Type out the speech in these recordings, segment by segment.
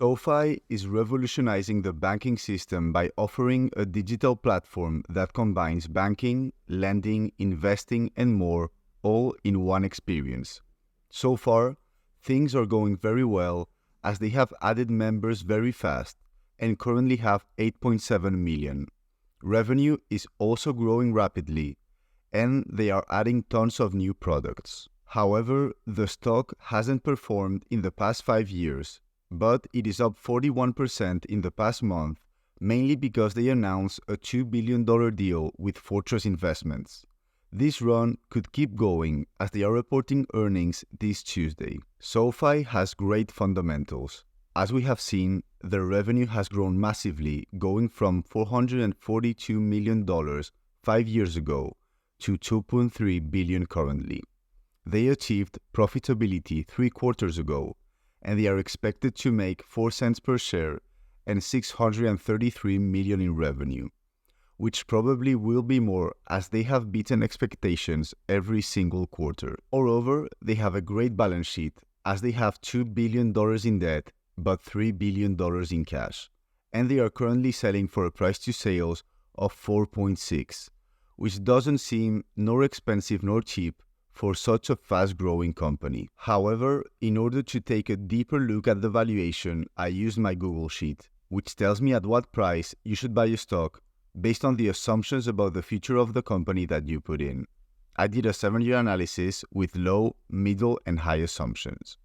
Sofi is revolutionizing the banking system by offering a digital platform that combines banking, lending, investing, and more, all in one experience. So far, things are going very well as they have added members very fast and currently have 8.7 million. Revenue is also growing rapidly, and they are adding tons of new products. However, the stock hasn't performed in the past 5 years, but it is up 41% in the past month, mainly because they announced a $2 billion deal with Fortress Investments. This run could keep going as they are reporting earnings this Tuesday. Sofi has great fundamentals. As we have seen, their revenue has grown massively, going from $442 million 5 years ago to $2.3 billion currently. They achieved profitability 3 quarters ago, and they are expected to make 4 cents per share and $633 million in revenue, which probably will be more as they have beaten expectations every single quarter. Moreover, they have a great balance sheet as they have $2 billion in debt but $3 billion in cash, and they are currently selling for a price to sales of 4.6, which doesn't seem nor expensive nor cheap for such a fast-growing company. However, in order to take a deeper look at the valuation, I used my Google Sheet, which tells me at what price you should buy a stock based on the assumptions about the future of the company that you put in. I did a 7-year analysis with low, middle, and high assumptions.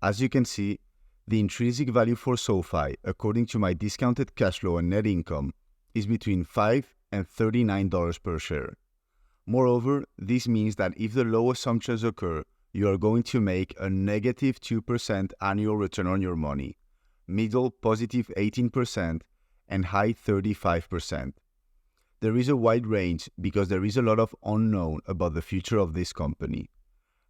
As you can see, the intrinsic value for Sofi, according to my discounted cash flow and net income, is between $5 and $39 per share. Moreover, this means that if the low assumptions occur, you are going to make a negative 2% annual return on your money, middle positive 18%, and high 35%. There is a wide range because there is a lot of unknown about the future of this company.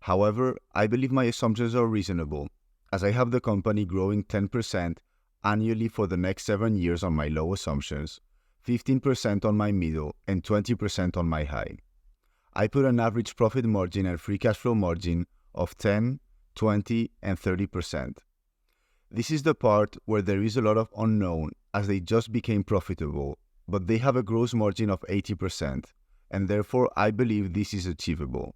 However, I believe my assumptions are reasonable, as I have the company growing 10% annually for the next 7 years on my low assumptions, 15% on my middle, and 20% on my high. I put an average profit margin and free cash flow margin of 10, 20, and 30%. This is the part where there is a lot of unknown as they just became profitable, but they have a gross margin of 80%, and therefore I believe this is achievable.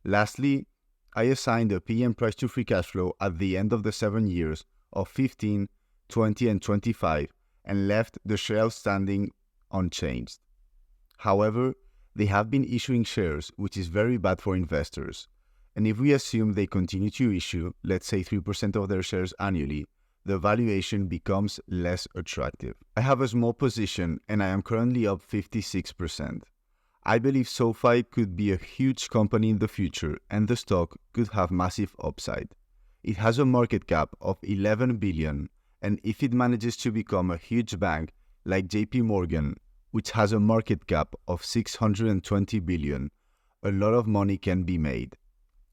Lastly, I assigned a PM price to free cash flow at the end of the 7 years of 15, 20, and 25, and left the share outstanding unchanged. However, they have been issuing shares, which is very bad for investors. And if we assume they continue to issue, let's say 3% of their shares annually, the valuation becomes less attractive. I have a small position and I am currently up 56%. I believe Sofi could be a huge company in the future and the stock could have massive upside. It has a market cap of 11 billion, and if it manages to become a huge bank like JP Morgan, which has a market cap of 620 billion, a lot of money can be made.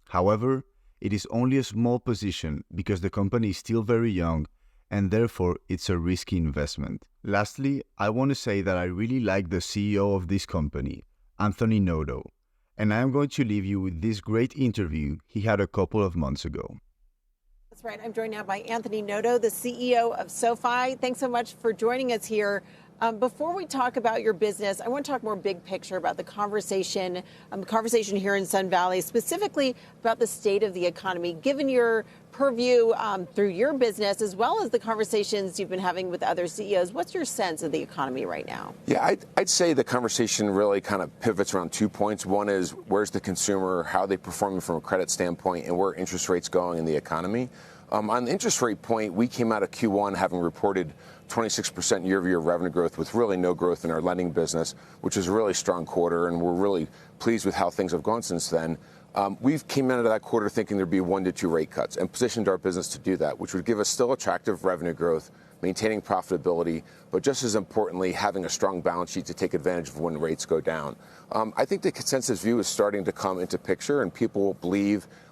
However, it is only a small position because the company is still very young and therefore it's a risky investment. Lastly, I want to say that I really like the CEO of this company, Anthony Noto, and I am going to leave you with this great interview he had a couple of months ago. That's right. I'm joined now by Anthony Noto, the CEO of Sofi. Thanks so much for joining us here. Before we talk about your business, I want to talk more big picture about the conversation here in Sun Valley, specifically about the state of the economy, given your purview through your business, as well as the conversations you've been having with other CEOs. What's your sense of the economy right now? Yeah, I'd say the conversation really kind of pivots around 2 points. One is where's the consumer, how are they performing from a credit standpoint, and where are interest rates going in the economy. On the interest rate point, we came out of Q1 having reported 26% year-over-year revenue growth with really no growth in our lending business, which is a really strong quarter, and we're really pleased with how things have gone since then. We've came out of that quarter thinking there'd be 1 to 2 rate cuts and positioned our business to do that, which would give us still attractive revenue growth, maintaining profitability, but just as importantly, having a strong balance sheet to take advantage of when rates go down. I think the consensus view is starting to come into picture, and people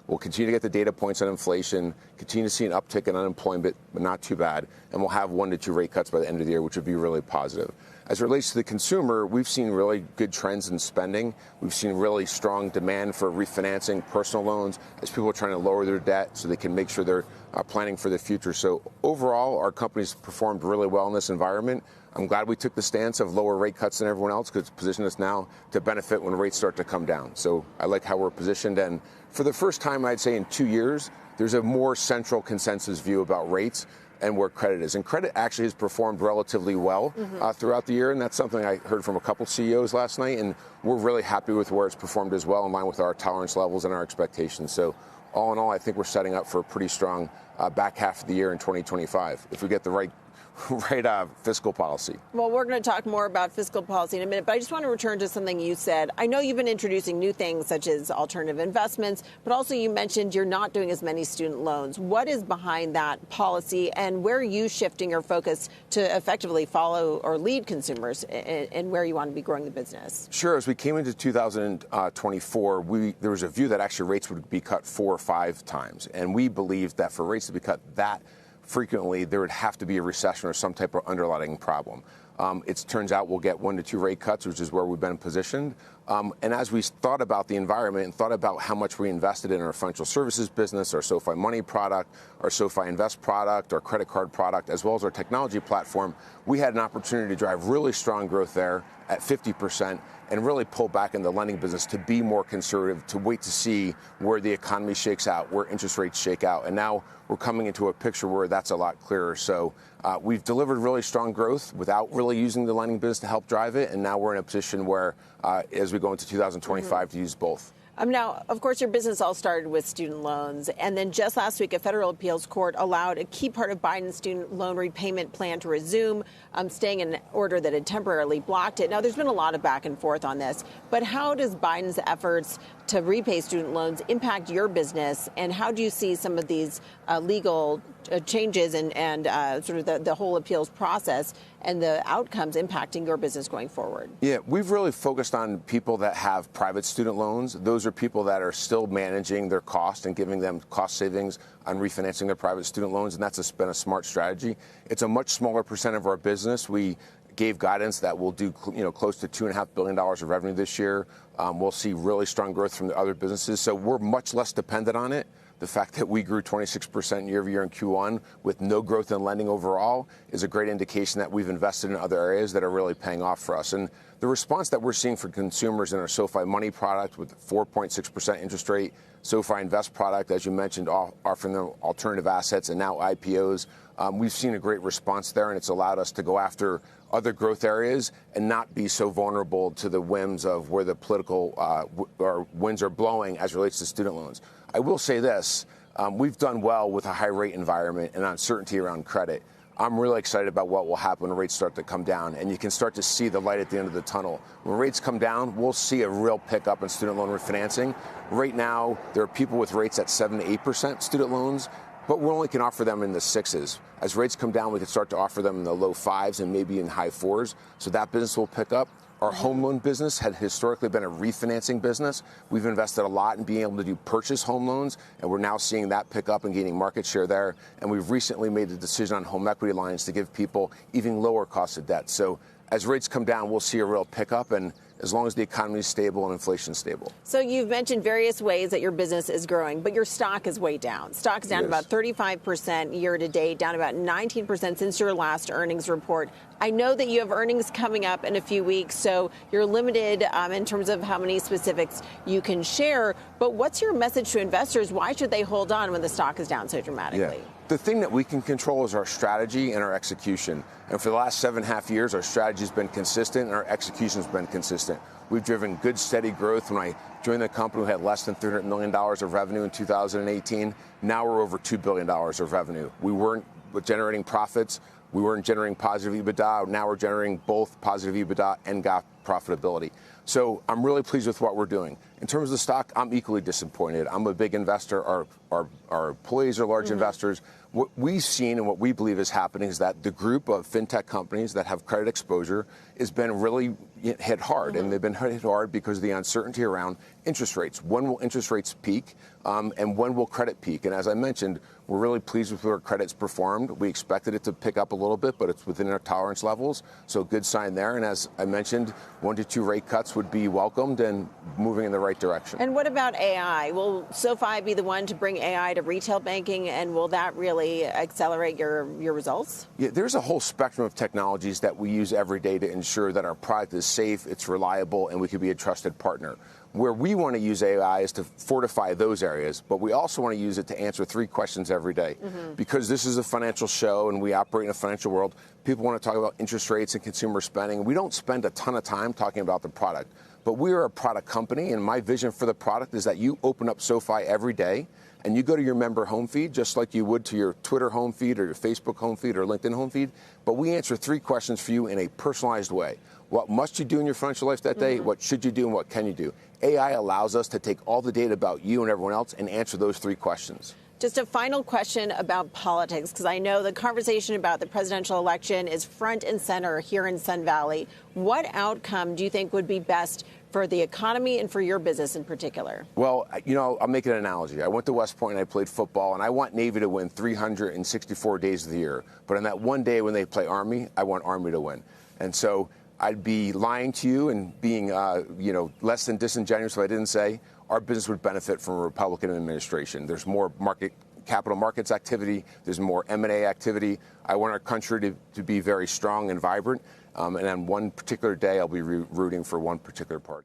will We'll continue to get the data points on inflation, continue to see an uptick in unemployment, but not too bad, and we'll have 1 to 2 rate cuts by the end of the year, which would be really positive. As it relates to the consumer, we've seen really good trends in spending. We've seen really strong demand for refinancing personal loans as people are trying to lower their debt so they can make sure they're planning for the future. So overall, our company's performed really well in this environment. I'm glad we took the stance of lower rate cuts than everyone else because it's positioned us now to benefit when rates start to come down. So I like how we're positioned. And for the first time, I'd say in 2 years, there's a more central consensus view about rates and where credit is. And credit actually has performed relatively well throughout the year. And that's something I heard from a couple CEOs last night. And we're really happy with where it's performed as well, in line with our tolerance levels and our expectations. So all in all, I think we're setting up for a pretty strong back half of the year in 2025 if we get the right fiscal policy. Well, we're going to talk more about fiscal policy in a minute, but I just want to return to something you said. I know you've been introducing new things such as alternative investments, but also you mentioned you're not doing as many student loans. What is behind that policy, and where are you shifting your focus to effectively follow or lead consumers, and where you want to be growing the business? Sure. As we came into 2024, there was a view that actually rates would be cut 4 or 5 times, and we believed that for rates to be cut that frequently, there would have to be a recession or some type of underlying problem. It turns out we'll get 1 to 2 rate cuts, which is where we've been positioned. And as we thought about the environment and thought about how much we invested in our financial services business, our SoFi Money product, our SoFi Invest product, our credit card product, as well as our technology platform, we had an opportunity to drive really strong growth there at 50% and really pull back in the lending business to be more conservative, to wait to see where the economy shakes out, where interest rates shake out. And now we're coming into a picture where that's a lot clearer. So we've delivered really strong growth without really using the lending business to help drive it. And now we're in a position where, as we go into 2025, to use both. Now, of course, your business all started with student loans. And then just last week, a federal appeals court allowed a key part of Biden's student loan repayment plan to resume, staying in an order that had temporarily blocked it. Now, there's been a lot of back and forth on this. But how does Biden's efforts to repay student loans impact your business? And how do you see some of these legal changes and sort of the whole appeals process and the outcomes impacting your business going forward? Yeah, we've really focused on people that have private student loans. Those are people that are still managing their cost and giving them cost savings on refinancing their private student loans, and that's been a smart strategy. It's a much smaller percent of our business. We gave guidance that we'll do close to $2.5 billion of revenue this year. We'll see really strong growth from the other businesses, so we're much less dependent on it. The fact that we grew 26% year over year in Q1 with no growth in lending overall is a great indication that we've invested in other areas that are really paying off for us. And the response that we're seeing from consumers in our SoFi Money product with 4.6% interest rate, SoFi Invest product, as you mentioned, offering them alternative assets and now IPOs, we've seen a great response there, and it's allowed us to go after other growth areas and not be so vulnerable to the whims of where the political or winds are blowing as it relates to student loans. I will say this, we've done well with a high rate environment and uncertainty around credit. I'm really excited about what will happen when rates start to come down, and you can start to see the light at the end of the tunnel. When rates come down, we'll see a real pickup in student loan refinancing. Right now, there are people with rates at 7 to 8% student loans, but we only can offer them in the 6s. As rates come down, we can start to offer them in the low 5s and maybe in high 4s. So that business will pick up. Our home loan business had historically been a refinancing business. We've invested a lot in being able to do purchase home loans, and we're now seeing that pick up and gaining market share there. And we've recently made the decision on home equity lines to give people even lower cost of debt. So as rates come down, we'll see a real pickup, and as long as the economy is stable and inflation is stable. So you've mentioned various ways that your business is growing, but your stock is way down. Stock is down about 35% year to date, down about 19% since your last earnings report. I know that you have earnings coming up in a few weeks, so you're limited in terms of how many specifics you can share. But what's your message to investors? Why should they hold on when the stock is down so dramatically? Yeah. The thing that we can control is our strategy and our execution. And for the last 7.5 years, our strategy has been consistent and our execution has been consistent. We've driven good, steady growth. When I joined the company, we had less than $300 million of revenue in 2018. Now we're over $2 billion of revenue. We weren't generating profits We weren't generating positive EBITDA. Now we're generating both positive EBITDA and GAAP profitability. So I'm really pleased with what we're doing. In terms of the stock, I'm equally disappointed. I'm a big investor. Our employees are large investors. What we've seen and what we believe is happening is that the group of fintech companies that have credit exposure has been really hit hard. And they've been hit hard because of the uncertainty around interest rates. When will interest rates peak? And when will credit peak? And as I mentioned, we're really pleased with where credit's performed. We expected it to pick up a little bit, but it's within our tolerance levels. So good sign there. And as I mentioned, 1 to 2 rate cuts would be welcomed and moving in the right direction. And what about AI? Will SoFi be the one to bring AI to retail banking, and will that really accelerate your results? Yeah, there's a whole spectrum of technologies that we use every day to ensure that our product is safe, it's reliable, and we can be a trusted partner. Where we want to use AI is to fortify those areas, but we also want to use it to answer 3 questions every day. Because this is a financial show and we operate in a financial world, people want to talk about interest rates and consumer spending. We don't spend a ton of time talking about the product, but we are a product company, and my vision for the product is that you open up SoFi every day and you go to your member home feed just like you would to your Twitter home feed or your Facebook home feed or LinkedIn home feed, but we answer 3 questions for you in a personalized way. What must you do in your financial life that day? What should you do and what can you do? AI allows us to take all the data about you and everyone else and answer those 3 questions. Just a final question about politics, because I know the conversation about the presidential election is front and center here in Sun Valley. What outcome do you think would be best for the economy and for your business in particular? Well, you know, I'll make an analogy. I went to West Point and I played football, and I want Navy to win 364 days of the year. But on that one day when they play Army, I want Army to win. And so I'd be lying to you and being, less than disingenuous if I didn't say our business would benefit from a Republican administration. There's more capital markets activity. There's more M&A activity. I want our country to be very strong and vibrant. And on one particular day, I'll be rooting for one particular party.